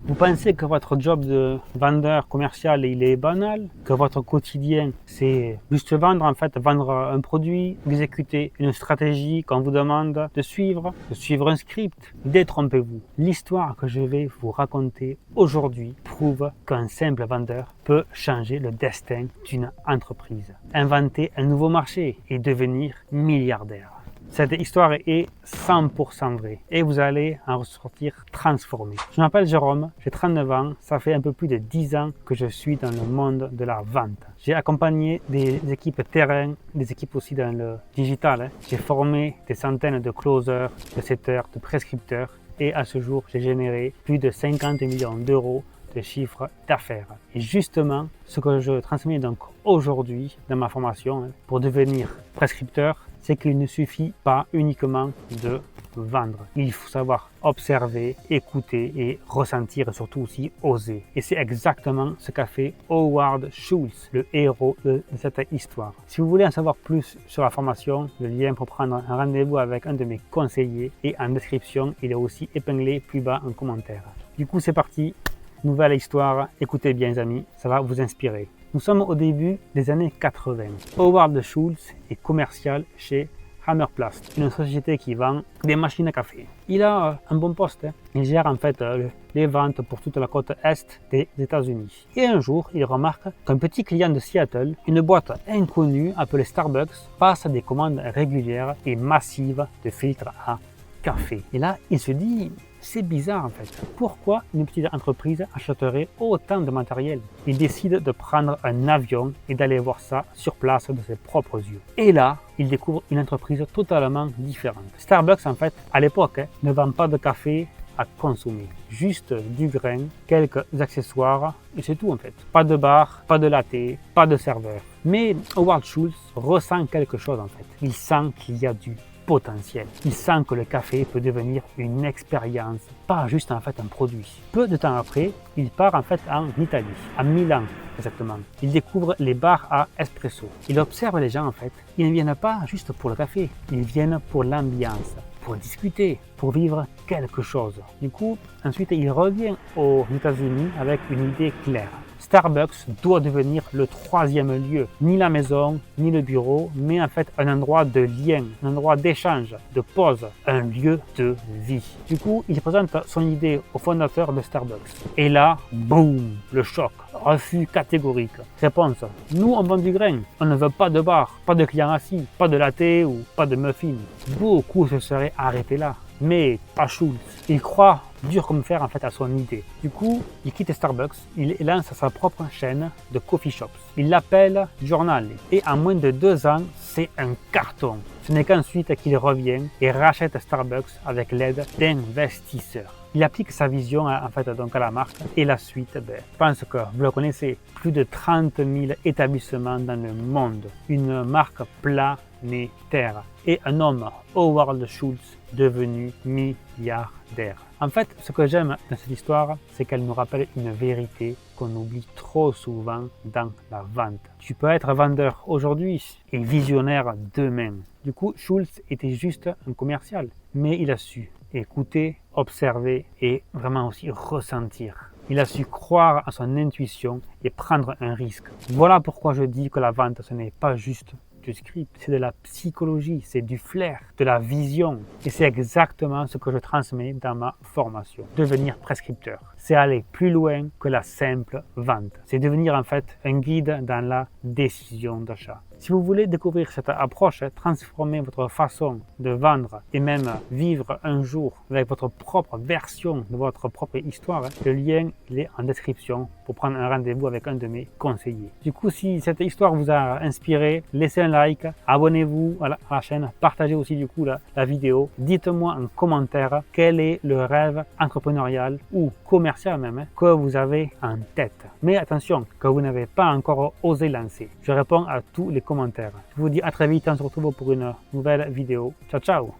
Vous pensez que votre job de vendeur commercial il est banal, que votre quotidien c'est juste vendre vendre un produit, exécuter une stratégie qu'on vous demande de suivre un script. Détrompez-vous. L'histoire que je vais vous raconter aujourd'hui prouve qu'un simple vendeur peut changer le destin d'une entreprise, inventer un nouveau marché et devenir milliardaire. Cette histoire est 100% vraie et vous allez en ressortir transformé. Je m'appelle Jérôme, j'ai 39 ans, ça fait un peu plus de 10 ans que je suis dans le monde de la vente. J'ai accompagné des équipes terrain, des équipes aussi dans le digital. J'ai formé des centaines de closers, de setters, de prescripteurs et à ce jour, j'ai généré plus de 50 millions d'euros de chiffre d'affaires. Et justement, ce que je transmets donc aujourd'hui dans ma formation pour devenir prescripteur, c'est qu'il ne suffit pas uniquement de vendre. Il faut savoir observer, écouter et ressentir et surtout aussi oser. Et c'est exactement ce qu'a fait Howard Schultz, le héros de cette histoire. Si vous voulez en savoir plus sur la formation, le lien pour prendre un rendez-vous avec un de mes conseillers est en description. Il est aussi épinglé plus bas en commentaire. Du coup, c'est parti. Nouvelle histoire. Écoutez bien, les amis, ça va vous inspirer. Nous sommes au début des années 80. Howard Schultz est commercial chez Hammerplast, une société qui vend des machines à café. Il a un bon poste. Il gère les ventes pour toute la côte est des États-Unis. Et un jour, il remarque qu'un petit client de Seattle, une boîte inconnue appelée Starbucks, passe des commandes régulières et massives de filtres à café. Et là, il se dit, c'est bizarre en fait. Pourquoi une petite entreprise achèterait autant de matériel? Il décide de prendre un avion et d'aller voir ça sur place de ses propres yeux. Et là, il découvre une entreprise totalement différente. Starbucks en fait, à l'époque, ne vend pas de café à consommer. Juste du grain, quelques accessoires et c'est tout en fait. Pas de bar, pas de latte, pas de serveur. Mais Howard Schultz ressent quelque chose en fait. Il sent qu'il y a du potentiel. Il sent que le café peut devenir une expérience, pas juste en fait un produit. Peu de temps après, il part en fait en Italie, à Milan exactement. Il découvre les bars à espresso. Il observe les gens en fait. Ils ne viennent pas juste pour le café, ils viennent pour l'ambiance, pour discuter, pour vivre quelque chose. Du coup, ensuite, il revient aux États-Unis avec une idée claire. Starbucks doit devenir le troisième lieu, ni la maison, ni le bureau, mais en fait un endroit de lien, un endroit d'échange, de pause, un lieu de vie. Du coup, il présente son idée au fondateur de Starbucks. Et là, boum, le choc, refus catégorique. Réponse, nous on vend du grain, on ne veut pas de bar, pas de clients assis, pas de latte ou pas de muffins. Beaucoup se seraient arrêtés là. Mais pas Schultz. Il croit dur comme fer en fait à son idée. Du coup, il quitte Starbucks, il lance sa propre chaîne de coffee shops. Il l'appelle Journal et en moins de 2 ans, c'est un carton. Ce n'est qu'ensuite qu'il revient et rachète Starbucks avec l'aide d'investisseurs. Il applique sa vision en fait donc à la marque et la suite, je pense que vous le connaissez, plus de 30 000 établissements dans le monde, une marque planétaire et un homme, Howard Schultz, devenu milliardaire. En fait, ce que j'aime dans cette histoire, c'est qu'elle nous rappelle une vérité qu'on oublie trop souvent dans la vente. Tu peux être vendeur aujourd'hui et visionnaire demain. Du coup, Schultz était juste un commercial, mais il a su écouter, observer et vraiment aussi ressentir. Il a su croire à son intuition et prendre un risque. Voilà pourquoi je dis que la vente, ce n'est pas juste du script, c'est de la psychologie, c'est du flair, de la vision. Et c'est exactement ce que je transmets dans ma formation. Devenir prescripteur, c'est aller plus loin que la simple vente. C'est devenir en fait un guide dans la décision d'achat. Si vous voulez découvrir cette approche, transformer votre façon de vendre et même vivre un jour avec votre propre version de votre propre histoire, le lien il est en description pour prendre un rendez-vous avec un de mes conseillers. Du coup, si cette histoire vous a inspiré, laissez un like, abonnez-vous à la chaîne, partagez aussi du coup la vidéo. Dites-moi en commentaire quel est le rêve entrepreneurial ou commercial même que vous avez en tête. Mais attention, que vous n'avez pas encore osé lancer. Je réponds à tous les commentaires. Je vous dis à très vite, on se retrouve pour une nouvelle vidéo. Ciao, ciao!